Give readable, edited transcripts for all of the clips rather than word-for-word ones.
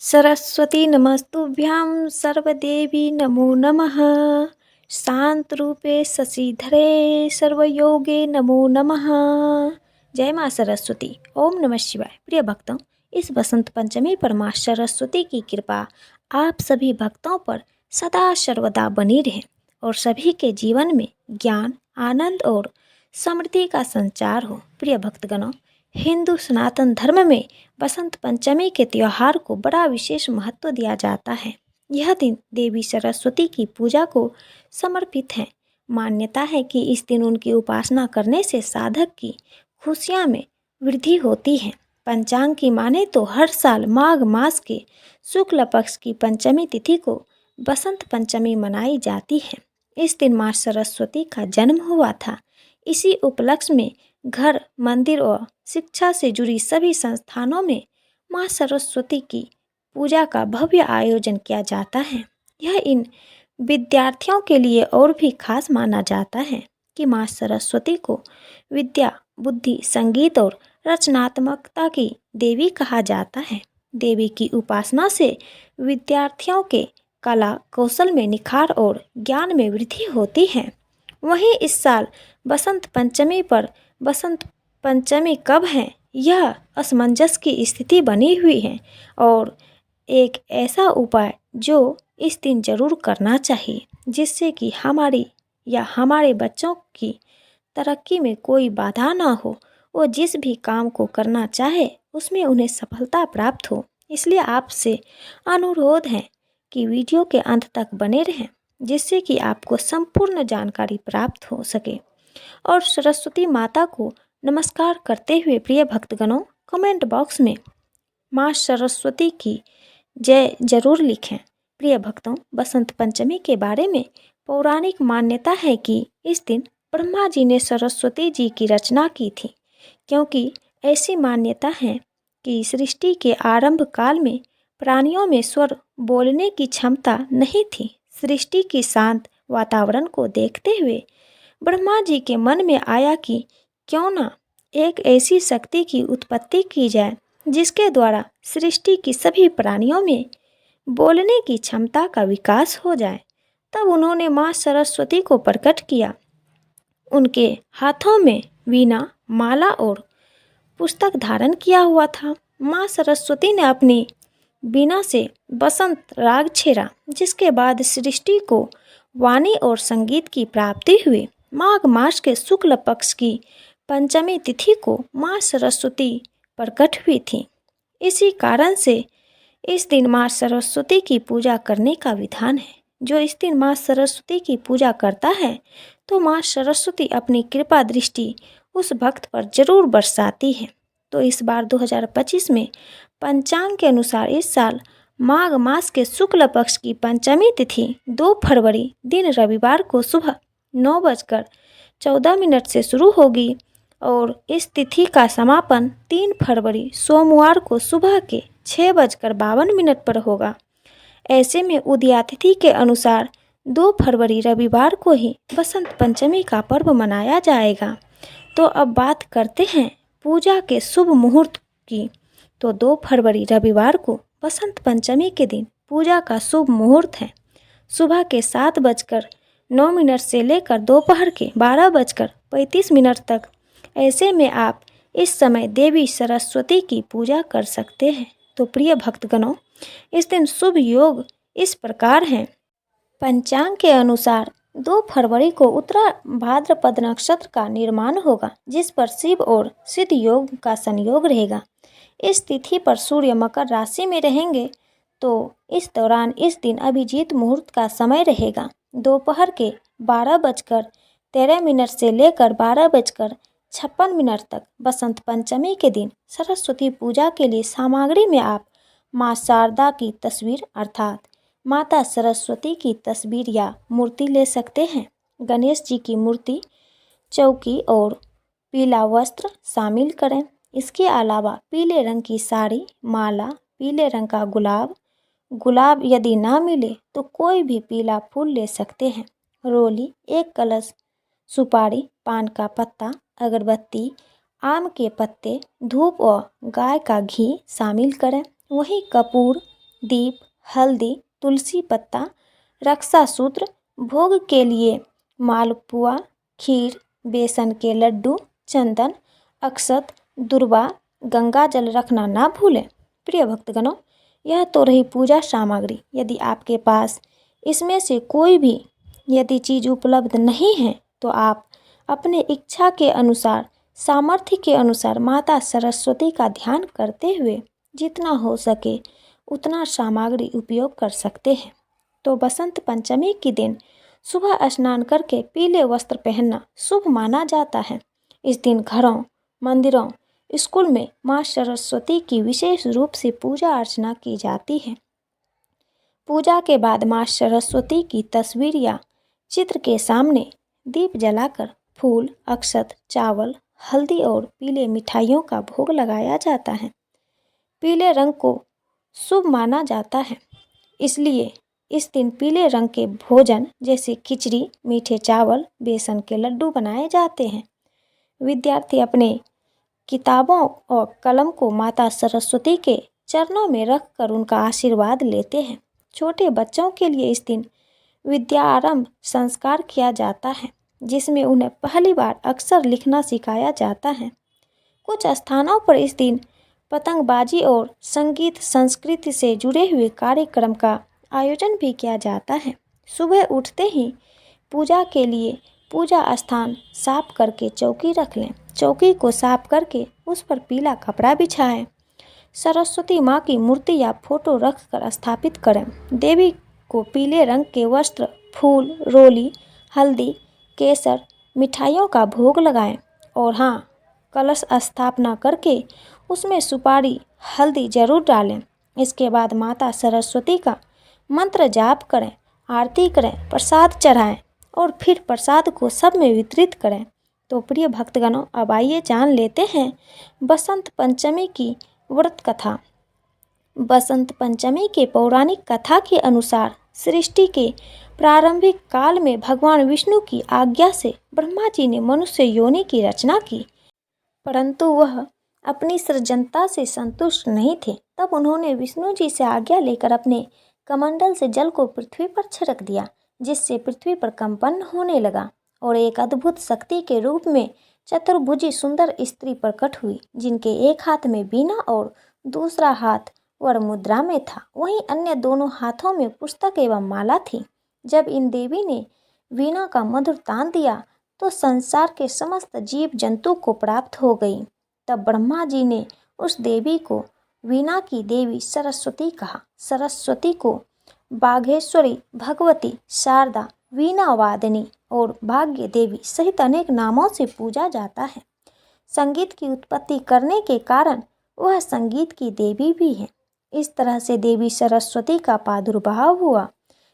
सरस्वती नमस्तुभ्यां सर्वदेवी नमो नमः। शांतरूपे शशिधरे सर्वयोगे नमो नमः। जय माँ सरस्वती। ओम नमः शिवाय। प्रिय भक्तों, इस बसंत पंचमी पर माँ सरस्वती की कृपा आप सभी भक्तों पर सदा सर्वदा बनी रहे और सभी के जीवन में ज्ञान, आनंद और समृद्धि का संचार हो। प्रिय भक्तगणों, हिंदू सनातन धर्म में बसंत पंचमी के त्योहार को बड़ा विशेष महत्व दिया जाता है। यह दिन देवी सरस्वती की पूजा को समर्पित है। मान्यता है कि इस दिन उनकी उपासना करने से साधक की खुशियां में वृद्धि होती है। पंचांग की माने तो हर साल माघ मास के शुक्ल पक्ष की पंचमी तिथि को बसंत पंचमी मनाई जाती है। इस दिन माँ सरस्वती का जन्म हुआ था। इसी उपलक्ष्य में घर, मंदिर और शिक्षा से जुड़ी सभी संस्थानों में माँ सरस्वती की पूजा का भव्य आयोजन किया जाता है। यह इन विद्यार्थियों के लिए और भी खास माना जाता है कि माँ सरस्वती को विद्या, बुद्धि, संगीत और रचनात्मकता की देवी कहा जाता है। देवी की उपासना से विद्यार्थियों के कला कौशल में निखार और ज्ञान में वृद्धि होती है। वहीं इस साल बसंत पंचमी पर बसंत पंचमी कब है, यह असमंजस की स्थिति बनी हुई है और एक ऐसा उपाय जो इस दिन जरूर करना चाहिए जिससे कि हमारी या हमारे बच्चों की तरक्की में कोई बाधा ना हो। वो जिस भी काम को करना चाहे उसमें उन्हें सफलता प्राप्त हो। इसलिए आपसे अनुरोध है कि वीडियो के अंत तक बने रहें जिससे कि आपको संपूर्ण जानकारी प्राप्त हो सके। और सरस्वती माता को नमस्कार करते हुए प्रिय भक्तगणों, कमेंट बॉक्स में माँ सरस्वती की जय जरूर लिखें। प्रिय भक्तों, बसंत पंचमी के बारे में पौराणिक मान्यता है कि इस दिन ब्रह्मा जी ने सरस्वती जी की रचना की थी, क्योंकि ऐसी मान्यता है कि सृष्टि के आरंभ काल में प्राणियों में स्वर बोलने की क्षमता नहीं थी। सृष्टि की शांत वातावरण को देखते हुए ब्रह्मा जी के मन में आया कि क्यों ना एक ऐसी शक्ति की उत्पत्ति की जाए जिसके द्वारा सृष्टि की सभी प्राणियों में बोलने की क्षमता का विकास हो जाए। तब उन्होंने माँ सरस्वती को प्रकट किया। उनके हाथों में वीणा, माला और पुस्तक धारण किया हुआ था। माँ सरस्वती ने अपनी वीणा से बसंत राग छेड़ा, जिसके बाद सृष्टि को वाणी और संगीत की प्राप्ति हुई। माघ मास के शुक्ल पक्ष की पंचमी तिथि को माँ सरस्वती प्रकट हुई थी। इसी कारण से इस दिन माँ सरस्वती की पूजा करने का विधान है। जो इस दिन माँ सरस्वती की पूजा करता है तो माँ सरस्वती अपनी कृपा दृष्टि उस भक्त पर जरूर बरसाती है। तो इस बार 2025 में पंचांग के अनुसार इस साल माघ मास के शुक्ल पक्ष की पंचमी तिथि 2 फरवरी दिन रविवार को सुबह 9:14 से शुरू होगी और इस तिथि का समापन 3 फरवरी सोमवार को सुबह के 6:52 पर होगा। ऐसे में उदयातिथि के अनुसार 2 फरवरी रविवार को ही बसंत पंचमी का पर्व मनाया जाएगा। तो अब बात करते हैं पूजा के शुभ मुहूर्त की। तो 2 फरवरी रविवार को बसंत पंचमी के दिन पूजा का शुभ मुहूर्त है सुबह के 7:09 से लेकर दोपहर के 12:35 तक। ऐसे में आप इस समय देवी सरस्वती की पूजा कर सकते हैं। तो प्रिय भक्तगणों, इस दिन शुभ योग इस प्रकार हैं। पंचांग के अनुसार 2 फरवरी को उत्तरा भाद्रपद नक्षत्र का निर्माण होगा, जिस पर शिव और सिद्ध योग का संयोग रहेगा। इस तिथि पर सूर्य मकर राशि में रहेंगे, तो इस दौरान इस दिन अभिजीत मुहूर्त का समय रहेगा। दोपहर के 12:13 से लेकर 12:56 तक। बसंत पंचमी के दिन सरस्वती पूजा के लिए सामग्री में आप माँ शारदा की तस्वीर अर्थात माता सरस्वती की तस्वीर या मूर्ति ले सकते हैं। गणेश जी की मूर्ति, चौकी और पीला वस्त्र शामिल करें। इसके अलावा पीले रंग की साड़ी, माला, पीले रंग का गुलाब यदि ना मिले तो कोई भी पीला फूल ले सकते हैं। रोली, 1 कलश, सुपारी, पान का पत्ता, अगरबत्ती, आम के पत्ते, धूप और गाय का घी शामिल करें। वहीं कपूर, दीप, हल्दी, तुलसी पत्ता, रक्षा सूत्र, भोग के लिए मालपुआ, खीर, बेसन के लड्डू, चंदन, अक्षत, दुर्वा, गंगा जल रखना ना भूलें। प्रिय भक्तगणों, यह तो रही पूजा सामग्री। यदि आपके पास इसमें से कोई भी यदि चीज़ उपलब्ध नहीं है तो आप अपने इच्छा के अनुसार, सामर्थ्य के अनुसार माता सरस्वती का ध्यान करते हुए जितना हो सके उतना सामग्री उपयोग कर सकते हैं। तो बसंत पंचमी के दिन सुबह स्नान करके पीले वस्त्र पहनना शुभ माना जाता है। इस दिन घरों, मंदिरों, स्कूल में माँ सरस्वती की विशेष रूप से पूजा अर्चना की जाती है। पूजा के बाद माँ सरस्वती की तस्वीर या चित्र के सामने दीप जलाकर फूल, अक्षत, चावल, हल्दी और पीले मिठाइयों का भोग लगाया जाता है। पीले रंग को शुभ माना जाता है, इसलिए इस दिन पीले रंग के भोजन जैसे खिचड़ी, मीठे चावल, बेसन के लड्डू बनाए जाते हैं। विद्यार्थी अपने किताबों और कलम को माता सरस्वती के चरणों में रखकर उनका आशीर्वाद लेते हैं। छोटे बच्चों के लिए इस दिन विद्यारंभ संस्कार किया जाता है, जिसमें उन्हें पहली बार अक्षर लिखना सिखाया जाता है। कुछ स्थानों पर इस दिन पतंगबाजी और संगीत संस्कृति से जुड़े हुए कार्यक्रम का आयोजन भी किया जाता है। सुबह उठते ही पूजा के लिए पूजा स्थान साफ करके चौकी रख लें। चौकी को साफ करके उस पर पीला कपड़ा बिछाएं। सरस्वती माँ की मूर्ति या फोटो रखकर स्थापित करें। देवी को पीले रंग के वस्त्र, फूल, रोली, हल्दी, केसर, मिठाइयों का भोग लगाएं। और हाँ, कलश स्थापना करके उसमें सुपारी, हल्दी जरूर डालें। इसके बाद माता सरस्वती का मंत्र जाप करें, आरती करें, प्रसाद चढ़ाएं और फिर प्रसाद को सब में वितरित करें। तो प्रिय भक्तगणों, अब आइए जान लेते हैं बसंत पंचमी की व्रत कथा। बसंत पंचमी के पौराणिक कथा के अनुसार सृष्टि के प्रारंभिक काल में भगवान विष्णु की आज्ञा से ब्रह्मा जी ने मनुष्य योनि की रचना की, परंतु वह अपनी सृजनता से संतुष्ट नहीं थे। तब उन्होंने विष्णु जी से आज्ञा लेकर अपने कमंडल से जल को पृथ्वी पर छिड़क दिया, जिससे पृथ्वी पर कंपन होने लगा और एक अद्भुत शक्ति के रूप में चतुर्भुजी सुंदर स्त्री प्रकट हुई, जिनके एक हाथ में वीणा और दूसरा हाथ वर मुद्रा में था। वहीं अन्य दोनों हाथों में पुस्तक एवं माला थी। जब इन देवी ने वीणा का मधुर तान दिया तो संसार के समस्त जीव जंतु को प्राप्त हो गई। तब ब्रह्मा जी ने उस देवी को वीणा की देवी सरस्वती कहा। सरस्वती को बाघेश्वरी, भगवती, शारदा, वीणा वादिनी और भाग्य देवी सहित अनेक नामों से पूजा जाता है। संगीत की उत्पत्ति करने के कारण वह संगीत की देवी भी है। इस तरह से देवी सरस्वती का प्रादुर्भाव हुआ।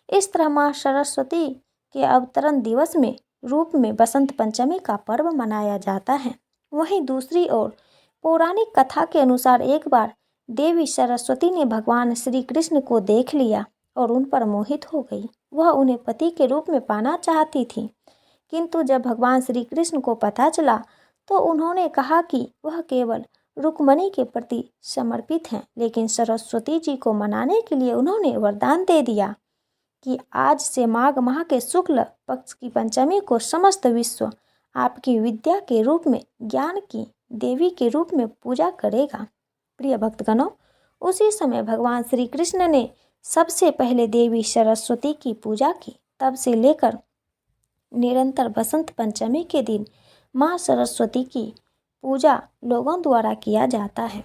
इस तरह माँ सरस्वती के अवतरण दिवस में रूप में बसंत पंचमी का पर्व मनाया जाता है। वहीं दूसरी ओर पौराणिक कथा के अनुसार एक बार देवी सरस्वती ने भगवान श्री कृष्ण को देख लिया और उन पर मोहित हो गई। वह उन्हें पति के रूप में पाना चाहती थी, किंतु जब भगवान श्री कृष्ण को पता चला तो उन्होंने कहा कि वह केवल रुक्मणी के प्रति समर्पित हैं। लेकिन सरस्वती जी को मनाने के लिए उन्होंने वरदान दे दिया कि आज से माघ माह के शुक्ल पक्ष की पंचमी को समस्त विश्व आपकी विद्या के रूप में, ज्ञान की देवी के रूप में पूजा करेगा। प्रिय भक्तगणों, उसी समय भगवान श्री कृष्ण ने सबसे पहले देवी सरस्वती की पूजा की। तब से लेकर निरंतर बसंत पंचमी के दिन माँ सरस्वती की पूजा लोगों द्वारा किया जाता है।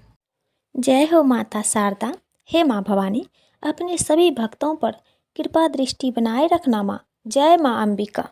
जय हो माता शारदा। हे माँ भवानी, अपने सभी भक्तों पर कृपा दृष्टि बनाए रखना माँ। जय माँ अंबिका।